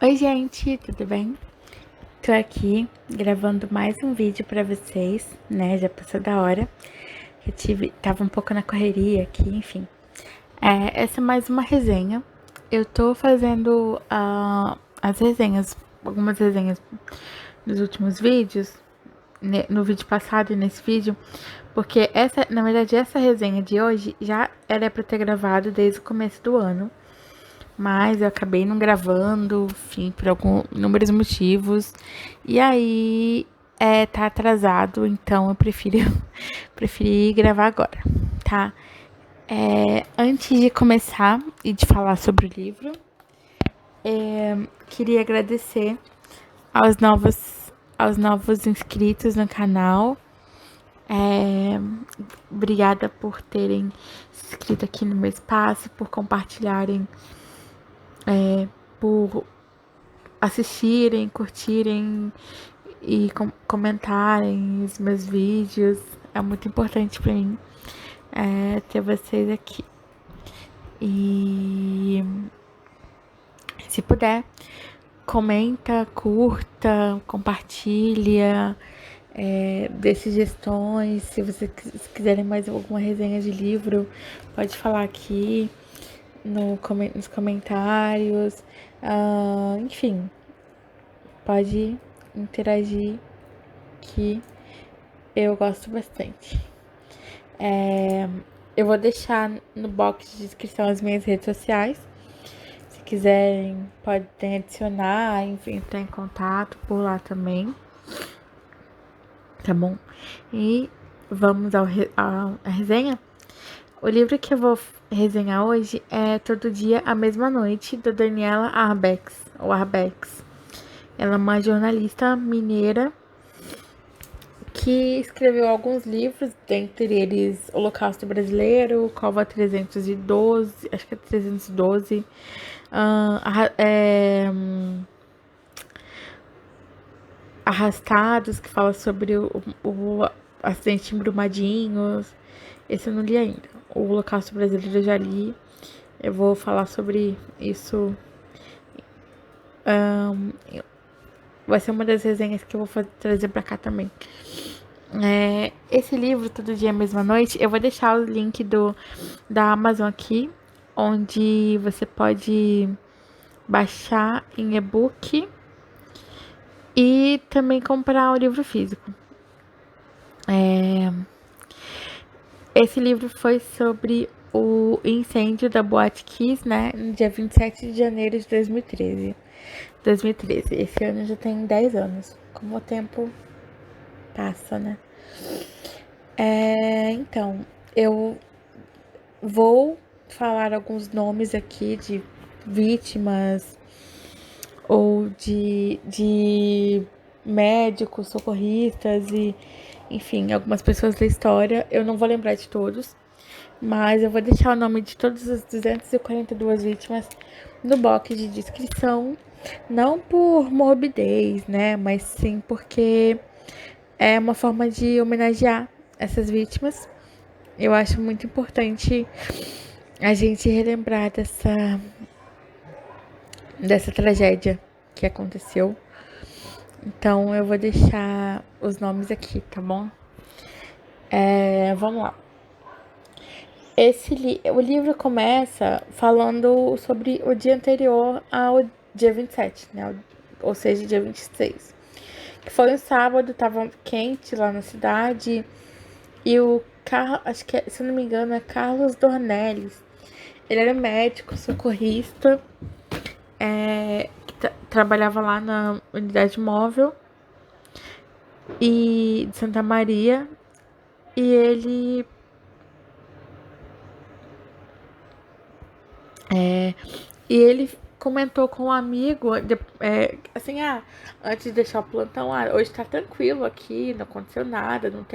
Oi, gente, tudo bem? Tô aqui gravando mais um vídeo pra vocês, né? Já passou da hora. Tava um pouco na correria aqui, enfim. Essa é mais uma resenha. Eu tô fazendo as resenhas, algumas resenhas nos últimos vídeos, no vídeo passado e nesse vídeo, porque na verdade, essa resenha de hoje já era pra ter gravado desde o começo do ano. Mas eu acabei não gravando, enfim, por inúmeros motivos. E aí, tá atrasado, então eu preferi gravar agora, tá? Antes de começar e de falar sobre o livro, queria agradecer aos novos inscritos no canal. É, Obrigada por terem se inscrito aqui no meu espaço, por compartilharem, por assistirem, curtirem e comentarem os meus vídeos. É muito importante pra mim ter vocês aqui. E se puder, comenta, curta, compartilha, dê sugestões. Se vocês quiserem mais alguma resenha de livro, pode falar aqui nos comentários. Enfim, pode interagir que eu gosto bastante. Eu vou deixar no box de descrição as minhas redes sociais. Se quiserem, podem adicionar, enfim, entrar em contato por lá também. Tá bom? E vamos à resenha. O livro que eu vou resenhar hoje é Todo Dia, a Mesma Noite, da Daniela Arbex, ou Arbex. Ela é uma jornalista mineira que escreveu alguns livros, dentre eles Holocausto Brasileiro, Cova 312, acho que é 312, Arrastados, que fala sobre o acidente em Brumadinhos. Esse eu não li ainda. O Holocausto Brasileiro eu já li. Eu vou falar sobre isso. Vai ser uma das resenhas que eu vou trazer pra cá também. Esse livro, Todo Dia, Mesma Noite, eu vou deixar o link da Amazon aqui, onde você pode baixar em e-book e também comprar o livro físico. Esse livro foi sobre o incêndio da Boate Kiss, né, no dia 27 de janeiro de 2013. Esse ano já tem 10 anos. Como o tempo passa, né? Então, eu vou falar alguns nomes aqui de vítimas ou de médicos, socorristas e, enfim, algumas pessoas da história. Eu não vou lembrar de todos, mas eu vou deixar o nome de todas as 242 vítimas no box de descrição, não por morbidez, né, mas sim porque é uma forma de homenagear essas vítimas. Eu acho muito importante a gente relembrar dessa tragédia que aconteceu. Então eu vou deixar os nomes aqui, tá bom? Vamos lá. O livro começa falando sobre o dia anterior ao dia 27, né? Ou seja, dia 26. Que foi um sábado, tava quente lá na cidade. E o Carlos, acho que se eu não me engano, é Carlos Dornelles. Ele era médico, socorrista, que trabalhava lá na unidade móvel e de Santa Maria. E ele comentou com um amigo, assim, antes de deixar o plantão, hoje tá tranquilo aqui, não aconteceu nada, não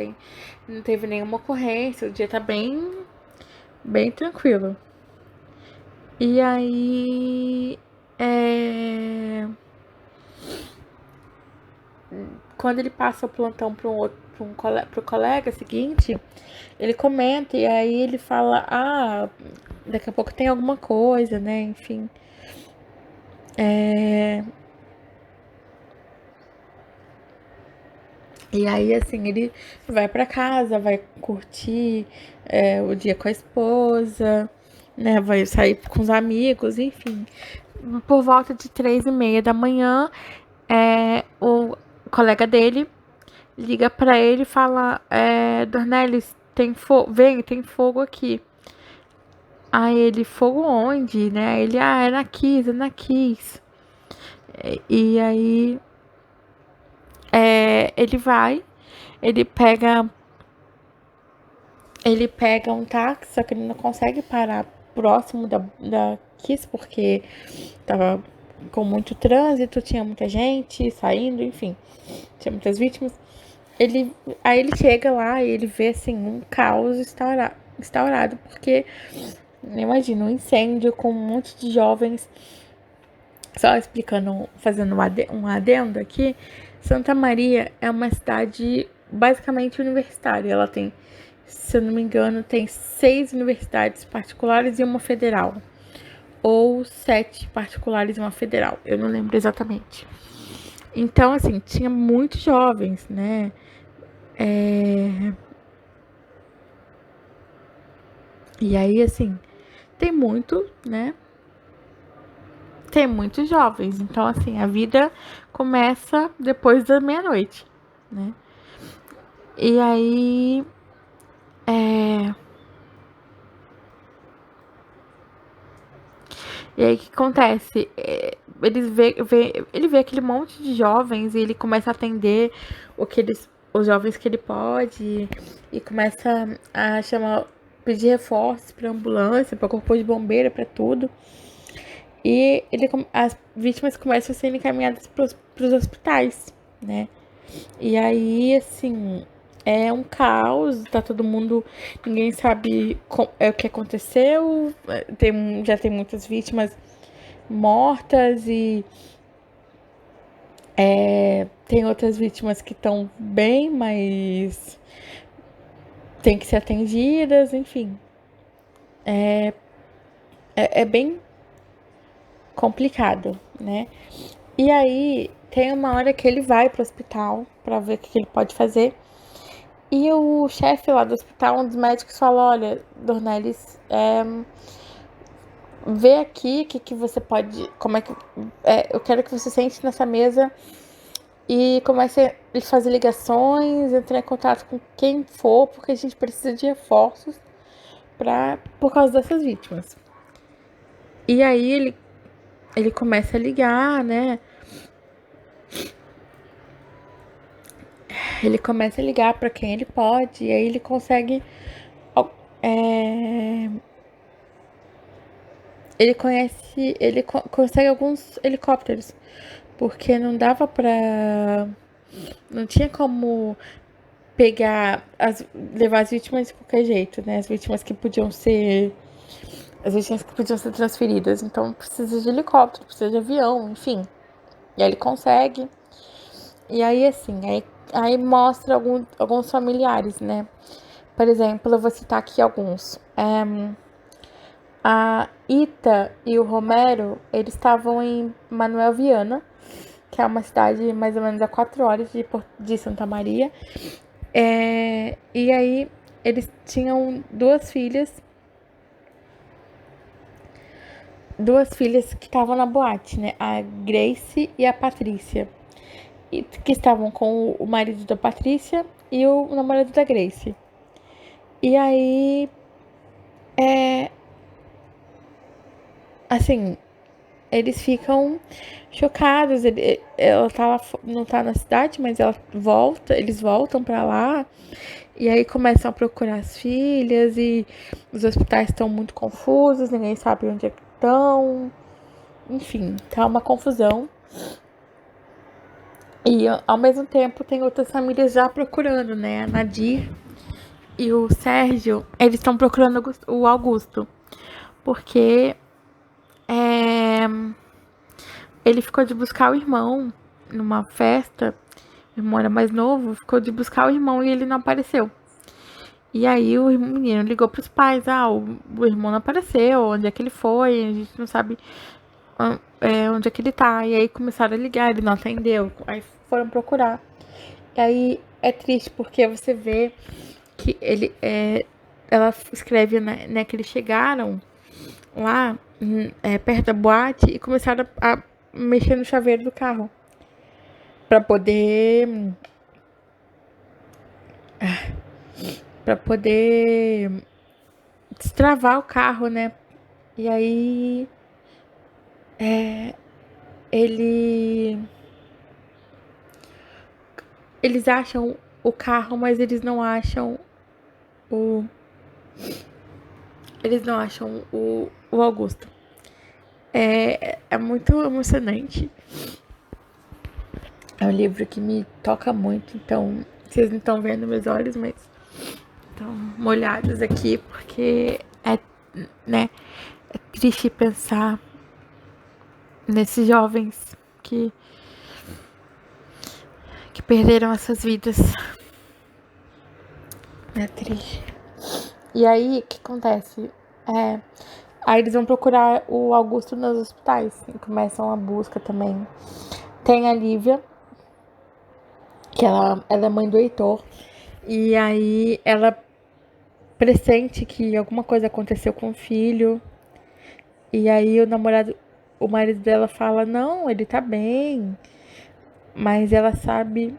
teve nenhuma ocorrência, o dia tá bem tranquilo. E aí, quando ele passa o plantão pro colega seguinte, ele comenta e aí ele fala, daqui a pouco tem alguma coisa, né, enfim. É... E aí, assim, ele vai pra casa, vai curtir o dia com a esposa, né? Vai sair com os amigos, enfim. Por volta de 3:30 da manhã, o colega dele liga pra ele e fala: Dornelles, vem, tem fogo aqui. Aí ele, fogo onde, né? Aí ele, é na Kiss, é na Kiss. E aí ele vai, ele pega Ele pega um táxi, só que ele não consegue parar próximo da Kiss, porque tava com muito trânsito, tinha muita gente saindo, enfim, tinha muitas vítimas. Aí ele chega lá e ele vê, assim, um caos instaurado, porque, imagina, um incêndio com um monte de jovens. Só explicando, fazendo um adendo aqui, Santa Maria é uma cidade basicamente universitária. Ela tem, se eu não me engano, tem 6 universidades particulares e uma federal. Ou 7 particulares e uma federal. Eu não lembro exatamente. Então, assim, tinha muitos jovens, né? E aí, assim, tem muito, né? Tem muitos jovens. Então, assim, a vida começa depois da meia-noite, né? E aí, É... E aí o que acontece? Ele vê aquele monte de jovens e ele começa a atender os jovens que ele pode e começa a pedir reforços para ambulância, para corpo de bombeiro, para tudo. E as vítimas começam a ser encaminhadas para os hospitais, né? E aí, assim, é um caos, tá todo mundo, ninguém sabe o que aconteceu, já tem muitas vítimas mortas e tem outras vítimas que estão bem, mas tem que ser atendidas, enfim. É bem complicado, né? E aí tem uma hora que ele vai pro hospital para ver o que ele pode fazer. E o chefe lá do hospital, um dos médicos, fala: Olha, Dornelles, vê aqui que você pode. Como é que. Eu quero que você sente nessa mesa e comece a fazer ligações, entrar em contato com quem for, porque a gente precisa de reforços por causa dessas vítimas. E aí ele começa a ligar, né? Ele começa a ligar para quem ele pode, e aí ele consegue. É, ele consegue alguns helicópteros, porque não dava pra. Não tinha como levar as vítimas de qualquer jeito, né? As vítimas que podiam ser transferidas. Então precisa de helicóptero, precisa de avião, enfim. E aí ele consegue. E aí, assim, aí mostra alguns familiares, né? Por exemplo, eu vou citar aqui alguns. A Ita e o Romero, eles estavam em Manuel Viana, que é uma cidade mais ou menos a 4 horas de Santa Maria. E aí eles tinham duas filhas que estavam na boate, né? A Grace e a Patrícia. Que estavam com o marido da Patrícia e o namorado da Grace. E aí, assim, eles ficam chocados. Ela não tá na cidade, mas eles voltam pra lá. E aí começam a procurar as filhas e os hospitais estão muito confusos, ninguém sabe onde é que estão. Enfim, tá uma confusão. E ao mesmo tempo tem outras famílias já procurando, né? A Nadir e o Sérgio, eles estão procurando o Augusto. Porque ele ficou de buscar o irmão numa festa. O irmão era mais novo, ficou de buscar o irmão e ele não apareceu. E aí o menino ligou pros pais: o irmão não apareceu, onde é que ele foi? A gente não sabe onde é que ele tá. E aí começaram a ligar, ele não atendeu. Aí foram procurar. E aí é triste porque você vê que ela escreve, né, que eles chegaram lá perto da boate e começaram a mexer no chaveiro do carro para poder destravar o carro, né? E aí ele eles acham o carro, mas o eles não acham o Augusto. É muito emocionante. É um livro que me toca muito, então vocês não estão vendo meus olhos, mas estão molhados aqui porque né, é triste pensar nesses jovens que perderam essas vidas. É triste. E aí, o que acontece? Aí eles vão procurar o Augusto nos hospitais e começam a busca também. Tem a Lívia, que ela é mãe do Heitor, e aí ela pressente que alguma coisa aconteceu com o filho. E aí o marido dela fala, não, ele tá bem. Mas ela sabe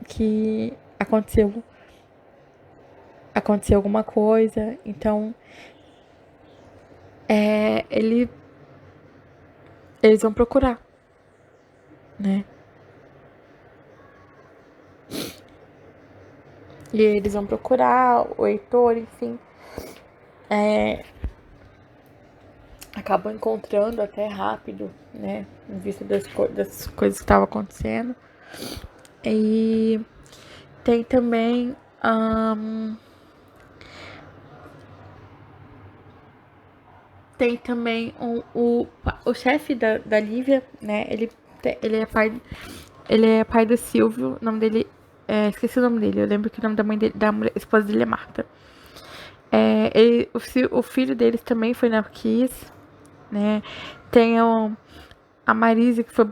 que aconteceu alguma coisa. Então, é, ele, eles vão procurar, né? E eles vão procurar o Heitor, enfim. Acabam encontrando até rápido, né? Em vista das coisas que estavam acontecendo. E tem também. Tem também o chefe da Lívia, né? Ele é pai do Silvio. O nome dele. Esqueci o nome dele. Eu lembro que o nome da mãe dele, esposa dele é Marta. O filho deles também foi na Kiss, né? Tem a Marise foi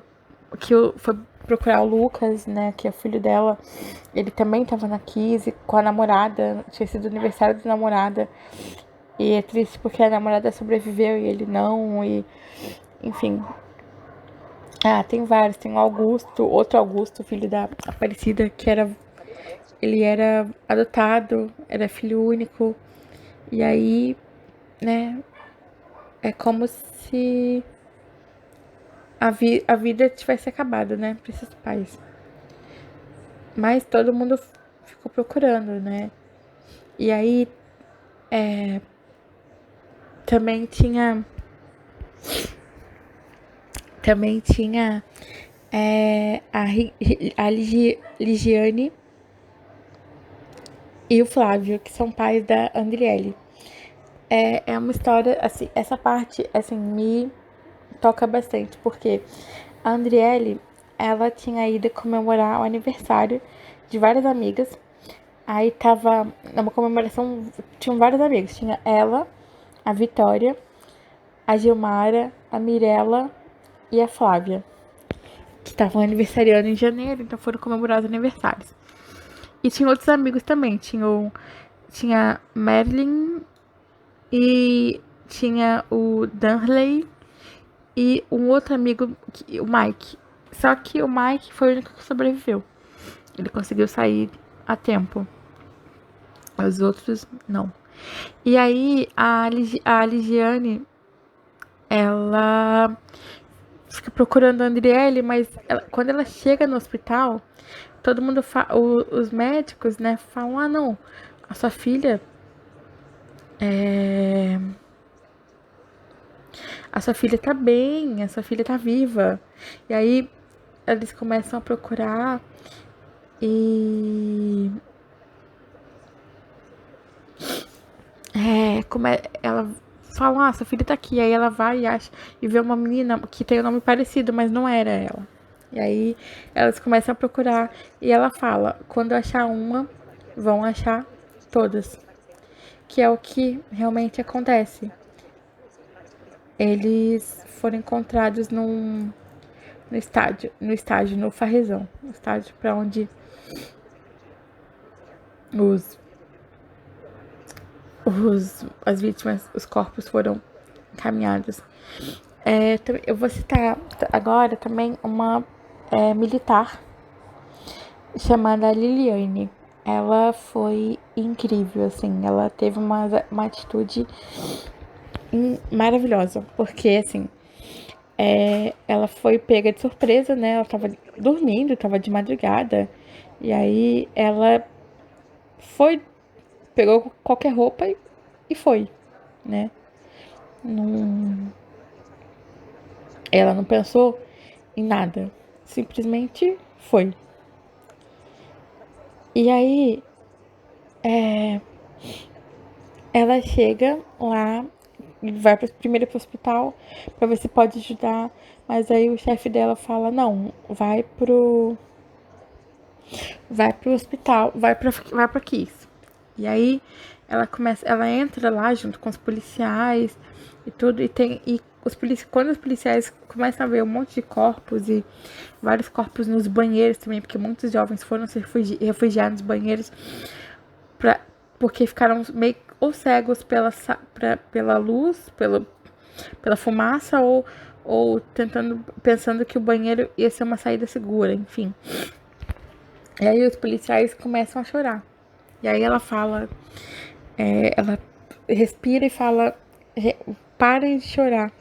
procurar o Lucas, né? Que é o filho dela. Ele também tava na Kiss com a namorada. Tinha sido aniversário da namorada. E é triste porque a namorada sobreviveu e ele não. E enfim. Tem vários. Tem o Augusto, outro Augusto, filho da Aparecida, ele era adotado, era filho único. E aí, né, é como se a vida tivesse acabado, né, pra esses pais. Mas todo mundo ficou procurando, né. E aí, também tinha. Também tinha a Ligiane e o Flávio, que são pais da Andriele. É uma história, assim, essa parte, assim, me toca bastante, porque a Andriele, ela tinha ido comemorar o aniversário de várias amigas. Aí tava numa comemoração, tinham vários amigos. Tinha ela, a Vitória, a Gilmara, a Mirella e a Flávia, que estavam aniversariando em janeiro, então foram comemorar os aniversários. E tinha outros amigos também. Tinha Marilyn e tinha o Danley e um outro amigo, o Mike. Só que o Mike foi o único que sobreviveu. Ele conseguiu sair a tempo. Os outros, não. E aí, a Ligiane, ela fica procurando a Andriele, mas quando ela chega no hospital, todo mundo os médicos, né, falam, não, a sua filha a sua filha tá bem, a sua filha tá viva. E aí eles começam a procurar e ela fala, sua filha tá aqui. Aí ela vai e acha e vê uma menina que tem um nome parecido, mas não era ela. E aí elas começam a procurar e ela fala, quando achar uma, vão achar todas. Que é o que realmente acontece. eles foram encontrados no Farrezão, no estádio para onde os, as vítimas, os corpos foram encaminhados. Eu vou citar agora também uma militar chamada Liliane. Ela foi incrível, assim, ela teve uma atitude maravilhosa, porque, assim, ela foi pega de surpresa, né? Ela tava dormindo, tava de madrugada, e aí ela foi, pegou qualquer roupa e foi, né? Não, ela não pensou em nada, simplesmente foi. E aí, ela chega lá, vai primeiro pro hospital pra ver se pode ajudar, mas aí o chefe dela fala: não, vai pro hospital, vai pra Kiss. E aí ela entra lá junto com os policiais e tudo, quando os policiais começam a ver um monte de corpos e vários corpos nos banheiros também, porque muitos jovens foram se refugiar nos banheiros pra, porque ficaram meio ou cegos pela luz, pela fumaça, ou pensando que o banheiro ia ser uma saída segura, enfim. E aí os policiais começam a chorar. E aí ela fala, ela respira e fala: parem de chorar.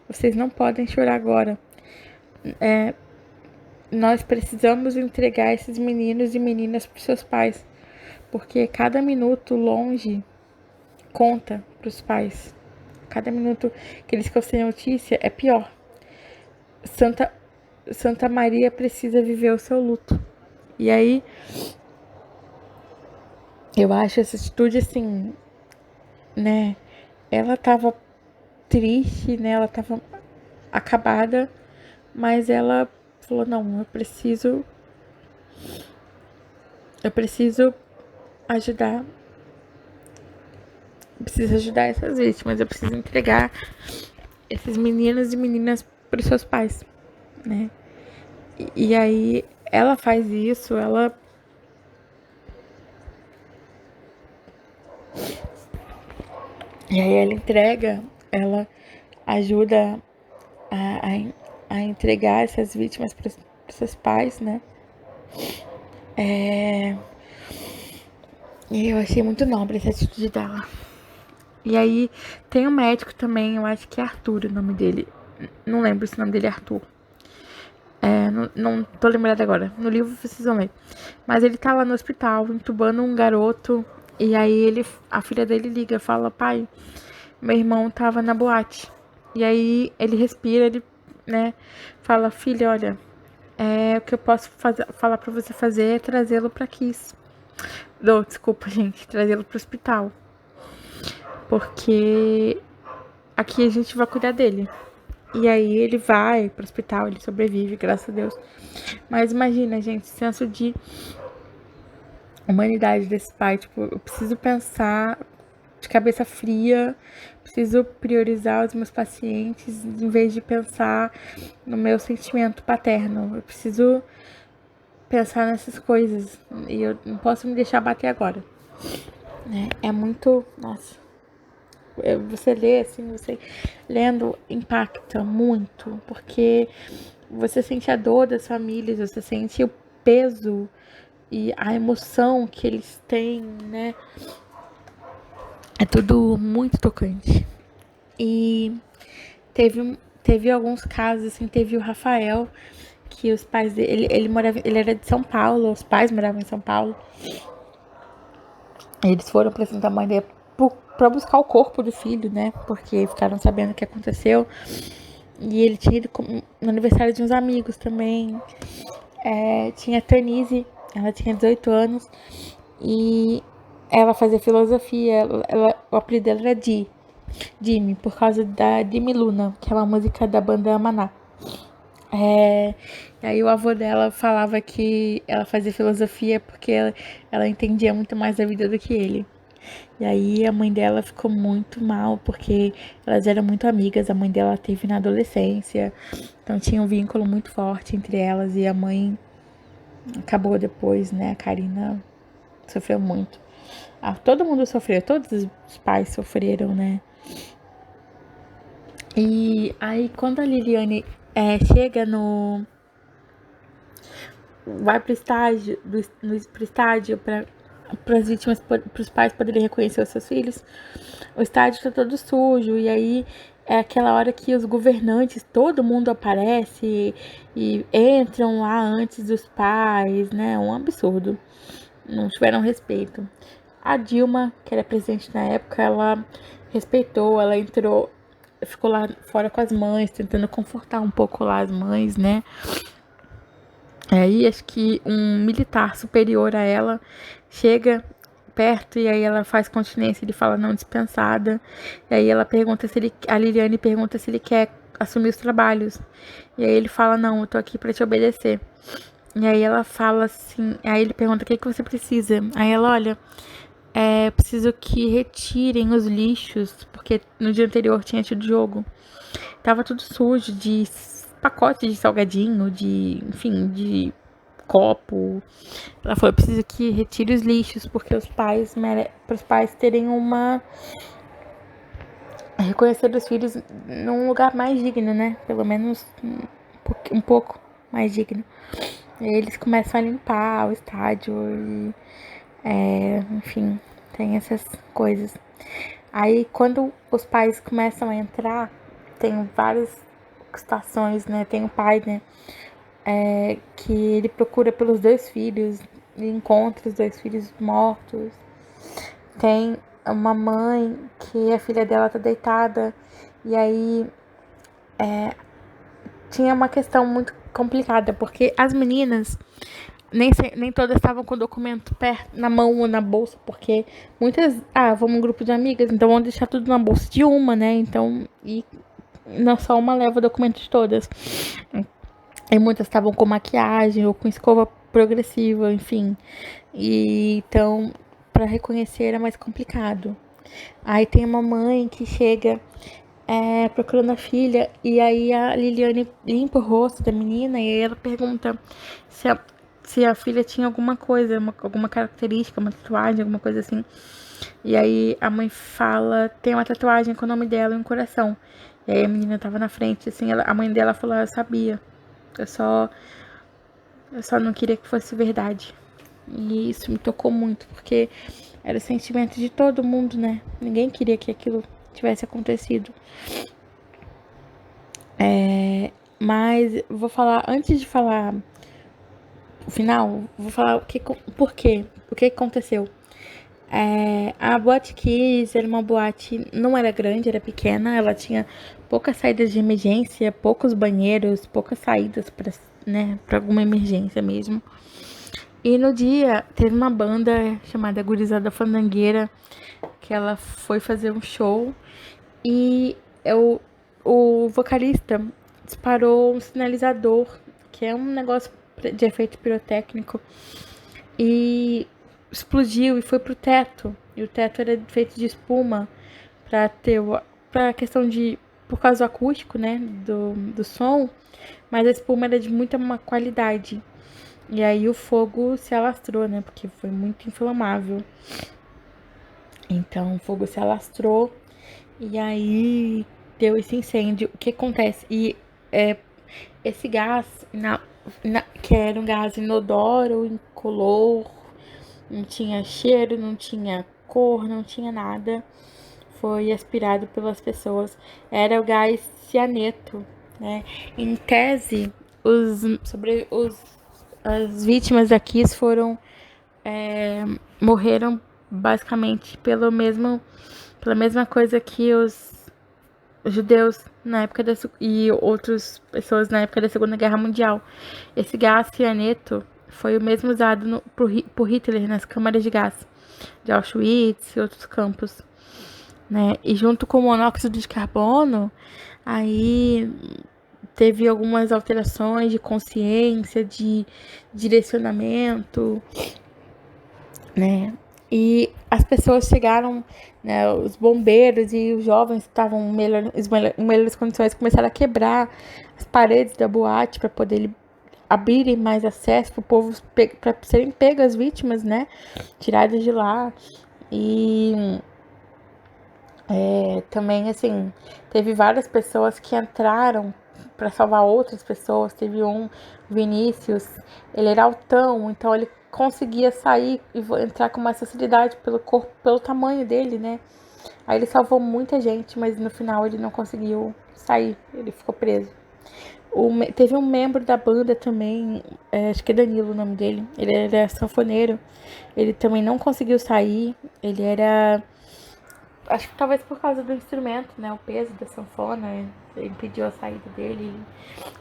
Vocês não podem chorar agora. Nós precisamos entregar esses meninos e meninas para seus pais, porque cada minuto longe conta para os pais. Cada minuto que eles ficam sem notícia é pior. Santa, Santa Maria precisa viver o seu luto. E aí, eu acho essa atitude assim, né? Ela tava triste, né? Ela tava acabada, mas ela falou: não, eu preciso ajudar, eu preciso ajudar essas vítimas, eu preciso entregar esses meninos e meninas para os seus pais, né? E aí ela faz isso, e aí ela entrega, ela ajuda a, a entregar essas vítimas para os seus pais, né? E eu achei muito nobre essa atitude dela. E aí tem um médico também, eu acho que é Arthur o nome dele. Não lembro se o nome dele é Arthur. Não tô lembrada agora. No livro vocês vão ler. Mas ele tá lá no hospital, entubando um garoto. E aí a filha dele liga, fala: pai, meu irmão tava na boate. E aí ele respira, ele, né, fala: filha, olha, o que eu posso falar pra você fazer é trazê-lo pra Kiss. Não, desculpa, gente, trazê-lo pro hospital. Porque aqui a gente vai cuidar dele. E aí ele vai pro hospital, ele sobrevive, graças a Deus. Mas imagina, gente, senso de humanidade desse pai. Tipo, eu preciso pensar de cabeça fria, preciso priorizar os meus pacientes em vez de pensar no meu sentimento paterno. Eu preciso pensar nessas coisas e eu não posso me deixar bater agora, né? É muito, nossa, você lê assim, você lendo impacta muito, porque você sente a dor das famílias, você sente o peso e a emoção que eles têm, né? É tudo muito tocante. E teve alguns casos, assim, teve o Rafael, que os pais dele, ele era de São Paulo, os pais moravam em São Paulo. Eles foram pra Santa Maria pra buscar o corpo do filho, né? Porque ficaram sabendo o que aconteceu. E ele tinha ido no aniversário de uns amigos também. Tinha a Tanise, ela tinha 18 anos. E ela fazia filosofia. O apelido dela era Jimmy, por causa da Jimmy Luna, que é uma música da banda Maná. E aí o avô dela falava que ela fazia filosofia porque ela entendia muito mais da vida do que ele. E aí a mãe dela ficou muito mal, porque elas eram muito amigas, a mãe dela teve na adolescência, então tinha um vínculo muito forte entre elas, e a mãe acabou depois, né? A Karina sofreu muito. Todo mundo sofreu, todos os pais sofreram, né? E aí quando a Liliane chega no. Vai pro estágio, pro estádio para as vítimas, para os pais poderem reconhecer os seus filhos, o estádio tá todo sujo, e aí é aquela hora que os governantes, todo mundo aparece e entram lá antes dos pais, né? Um absurdo. Não tiveram respeito. A Dilma, que era presidente na época, ela respeitou, ela entrou, ficou lá fora com as mães, tentando confortar um pouco lá as mães, né? Aí acho que um militar superior a ela chega perto e aí ela faz continência, ele fala não dispensada. E aí ela pergunta se ele, a Liliane pergunta se ele quer assumir os trabalhos. E aí ele fala não, eu tô aqui para te obedecer. E aí ela fala assim, aí ele pergunta o que você precisa. Aí ela, olha, preciso que retirem os lixos, porque no dia anterior tinha tido jogo. Tava tudo sujo de pacote de salgadinho, enfim, de copo. Ela falou, eu preciso que retire os lixos, porque para os pais terem reconhecer os filhos num lugar mais digno, né? Pelo menos um pouco mais digno. E aí eles começam a limpar o estádio e, enfim, tem essas coisas. Aí quando os pais começam a entrar, tem várias situações, né? Tem o pai, né? Que ele procura pelos dois filhos e encontra os dois filhos mortos. Tem uma mãe que a filha dela tá deitada e aí tinha uma questão muito complicada, porque as meninas nem todas estavam com o documento na mão ou na bolsa, porque muitas, vamos um grupo de amigas, então vamos deixar tudo na bolsa de uma, né? Então, e não só uma leva o documento de todas. E muitas estavam com maquiagem ou com escova progressiva, enfim. E então, para reconhecer era mais complicado. Aí tem uma mãe que chega procurando a filha, e aí a Liliane limpa o rosto da menina, e aí ela pergunta se a filha tinha alguma coisa, alguma característica, uma tatuagem, alguma coisa assim. E aí a mãe fala, tem uma tatuagem com o nome dela e um coração. E aí a menina tava na frente, assim, a mãe dela falou, eu sabia. Eu só não queria que fosse verdade. E isso me tocou muito, porque era o sentimento de todo mundo, né? Ninguém queria que aquilo tivesse acontecido. Mas vou falar, antes de falar o final, vou falar por quê, o que aconteceu. A Boate Kiss era uma boate, não era grande, era pequena, ela tinha poucas saídas de emergência, poucos banheiros, poucas saídas para, né, para alguma emergência mesmo. E no dia teve uma banda chamada Gurizada Fandangueira, que ela foi fazer um show e o vocalista disparou um sinalizador, que é um negócio de efeito pirotécnico, e explodiu e foi pro teto. E o teto era feito de espuma pra questão de, por causa do acústico, né, do som, mas a espuma era de muita má qualidade. E aí o fogo se alastrou, né, porque foi muito inflamável. Então o fogo se alastrou e aí deu esse incêndio. O que acontece? E esse gás, que era um gás inodoro, incolor, não tinha cheiro, não tinha cor, não tinha nada, foi aspirado pelas pessoas. Era o gás cianeto, né? Em tese, as vítimas da Kiss morreram basicamente pela mesma coisa que os judeus na época e outras pessoas na época da Segunda Guerra Mundial. Esse gás cianeto foi o mesmo usado por Hitler nas câmaras de gás de Auschwitz e outros campos, né? E junto com o monóxido de carbono, aí teve algumas alterações de consciência, de direcionamento, né? E as pessoas chegaram, né, os bombeiros e os jovens que estavam em melhores condições começaram a quebrar as paredes da boate para poder abrirem mais acesso para o povo, para serem pegas as vítimas, né, tiradas de lá. E também, assim, teve várias pessoas que entraram para salvar outras pessoas. Teve um, Vinícius, ele era altão, então ele conseguia sair e entrar com mais facilidade pelo corpo, pelo tamanho dele, né? Aí ele salvou muita gente, mas no final ele não conseguiu sair, ele ficou preso. Teve um membro da banda também, acho que é Danilo o nome dele, ele era sanfoneiro, ele também não conseguiu sair, ele era, acho que talvez por causa do instrumento, né, o peso da sanfona impediu a saída dele, ele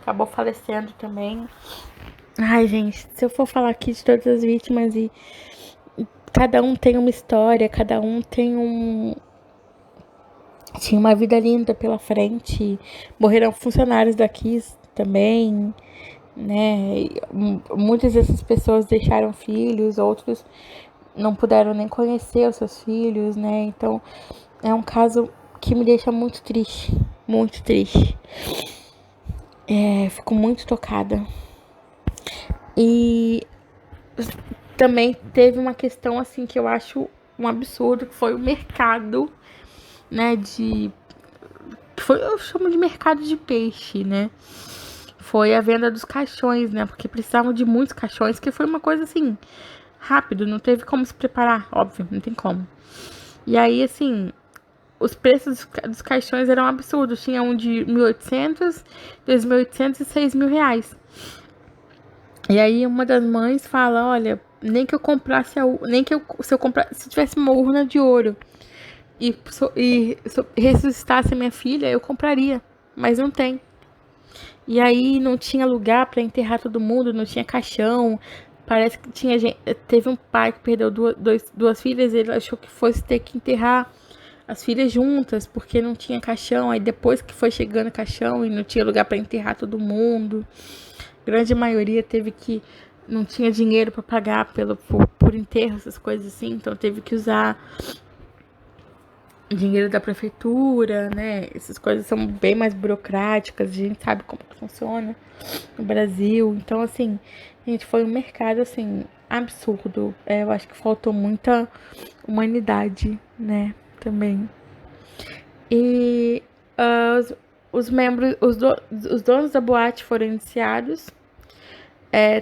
acabou falecendo também. Ai, gente, se eu for falar aqui de todas as vítimas e cada um tem uma história, cada um tem tinha uma vida linda pela frente. Morreram funcionários daqui também, né? Muitas dessas pessoas deixaram filhos, outros não puderam nem conhecer os seus filhos, né? Então é um caso que me deixa muito triste, muito triste. Fico muito tocada. E também teve uma questão assim que eu acho um absurdo, que foi o mercado, né, eu chamo de mercado de peixe, né? Foi a venda dos caixões, né? Porque precisavam de muitos caixões, que foi uma coisa assim, rápido, não teve como se preparar, óbvio, não tem como. E aí, assim, os preços dos caixões eram absurdos. Tinha um de 1.800, 2.800 e 6.000 reais. E aí uma das mães fala, olha, nem que eu comprasse nem que se tivesse uma urna de ouro e ressuscitasse a minha filha, eu compraria, mas não tem. E aí não tinha lugar para enterrar todo mundo, não tinha caixão. Parece que tinha gente, teve um pai que perdeu duas filhas, ele achou que fosse ter que enterrar as filhas juntas, porque não tinha caixão. Aí depois que foi chegando caixão e não tinha lugar para enterrar todo mundo, a grande maioria teve que não tinha dinheiro para pagar por enterro, essas coisas assim, então teve que usar dinheiro da prefeitura, né? Essas coisas são bem mais burocráticas, a gente sabe como que funciona no Brasil. Então, assim, gente, foi um mercado, assim, absurdo. Eu acho que faltou muita humanidade, né? Também. E os membros, os donos da boate foram indiciados.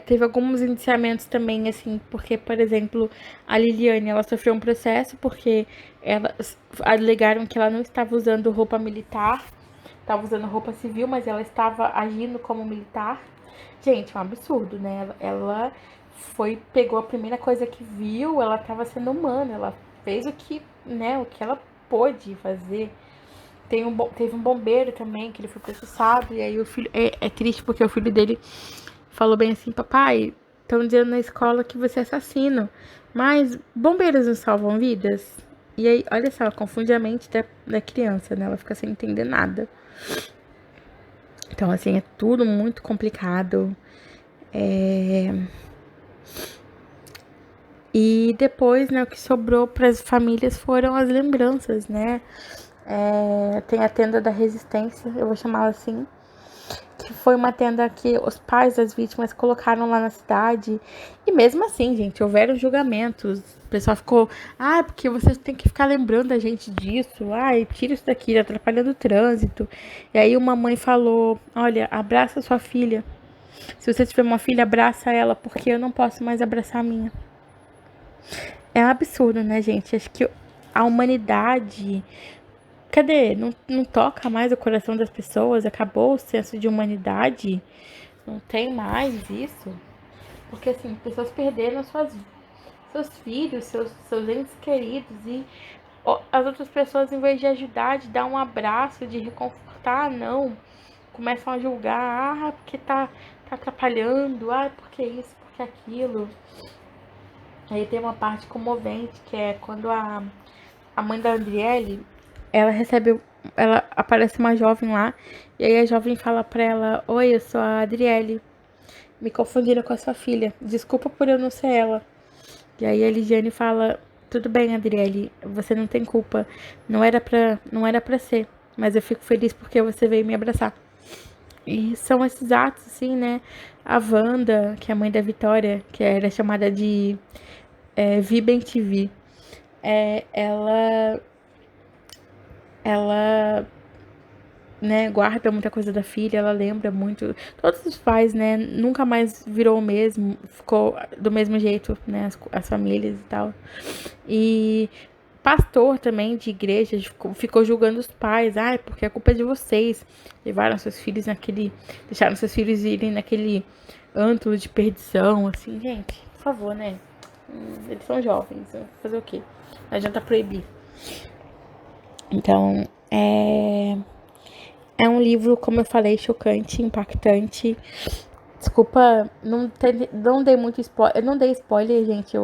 Teve alguns indiciamentos também, assim, porque, por exemplo, a Liliane, ela sofreu um processo porque elas alegaram que ela não estava usando roupa militar, estava usando roupa civil, mas ela estava agindo como militar. Gente, é um absurdo, né? Ela pegou a primeira coisa que viu, ela estava sendo humana, ela fez o que, né, o que ela pôde fazer. Teve um bombeiro também, que ele foi processado, e aí o filho, é triste porque o filho dele falou bem assim, papai, estão dizendo na escola que você é assassino, mas bombeiros não salvam vidas? E aí, olha só, confunde a mente da criança, né? Ela fica sem entender nada. Então, assim, é tudo muito complicado. E depois, né, o que sobrou para as famílias foram as lembranças, né? Tem a tenda da resistência, eu vou chamá-la assim, que foi uma tenda que os pais das vítimas colocaram lá na cidade. E mesmo assim, gente, houveram julgamentos. O pessoal ficou, porque você tem que ficar lembrando a gente disso. Tira isso daqui, tá atrapalhando o trânsito. E aí uma mãe falou, olha, abraça sua filha. Se você tiver uma filha, abraça ela, porque eu não posso mais abraçar a minha. É um absurdo, né, gente? Acho que a humanidade, cadê? Não toca mais o coração das pessoas? Acabou o senso de humanidade? Não tem mais isso? Porque, assim, pessoas perderam seus filhos, seus entes queridos e as outras pessoas, em vez de ajudar, de dar um abraço, de reconfortar, não. Começam a julgar, porque tá atrapalhando, porque isso, porque aquilo. Aí tem uma parte comovente, que é quando a mãe da Andriele, ela aparece uma jovem lá, e aí a jovem fala pra ela, oi, eu sou a Adriele, me confundiram com a sua filha, desculpa por eu não ser ela. E aí a Lidiane fala, tudo bem, Adriele, você não tem culpa. Não era pra ser. Mas eu fico feliz porque você veio me abraçar. E são esses atos, assim, né? A Wanda, que é a mãe da Vitória, que era chamada de Viben TV, ela né, guarda muita coisa da filha, ela lembra muito. Todos os pais, né, nunca mais virou o mesmo, ficou do mesmo jeito, né, as famílias e tal. E pastor também de igreja ficou julgando os pais, porque a culpa é de vocês. Levaram seus filhos naquele, deixaram seus filhos irem naquele antro de perdição, assim, gente, por favor, né? Eles são jovens, fazer o quê? Não adianta proibir. Então, é um livro, como eu falei, chocante, impactante. Desculpa, não dei muito spoiler. Eu não dei spoiler, gente.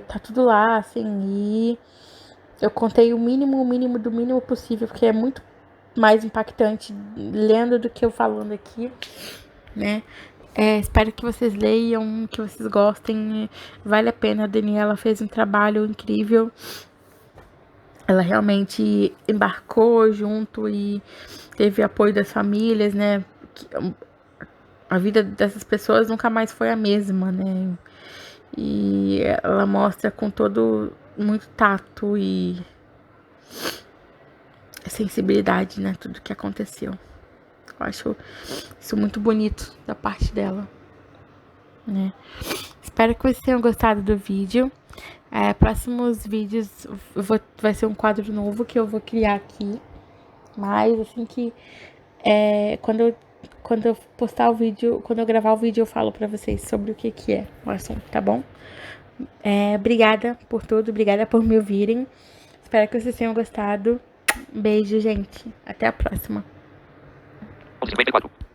Tá tudo lá, assim. E eu contei o mínimo do mínimo possível, porque é muito mais impactante lendo do que eu falando aqui, né? Espero que vocês leiam, que vocês gostem. Vale a pena. A Daniela fez um trabalho incrível. Ela realmente embarcou junto e teve apoio das famílias, né? A vida dessas pessoas nunca mais foi a mesma, né? E ela mostra com todo muito tato e sensibilidade, né? Tudo que aconteceu. Eu acho isso muito bonito da parte dela, né? Espero que vocês tenham gostado do vídeo. Próximos vídeos vai ser um quadro novo que eu vou criar aqui. Mas assim que quando eu postar o vídeo, quando eu gravar o vídeo, eu falo pra vocês sobre o que é o assunto, tá bom? Obrigada por tudo, obrigada por me ouvirem. Espero que vocês tenham gostado. Beijo, gente. Até a próxima. 54.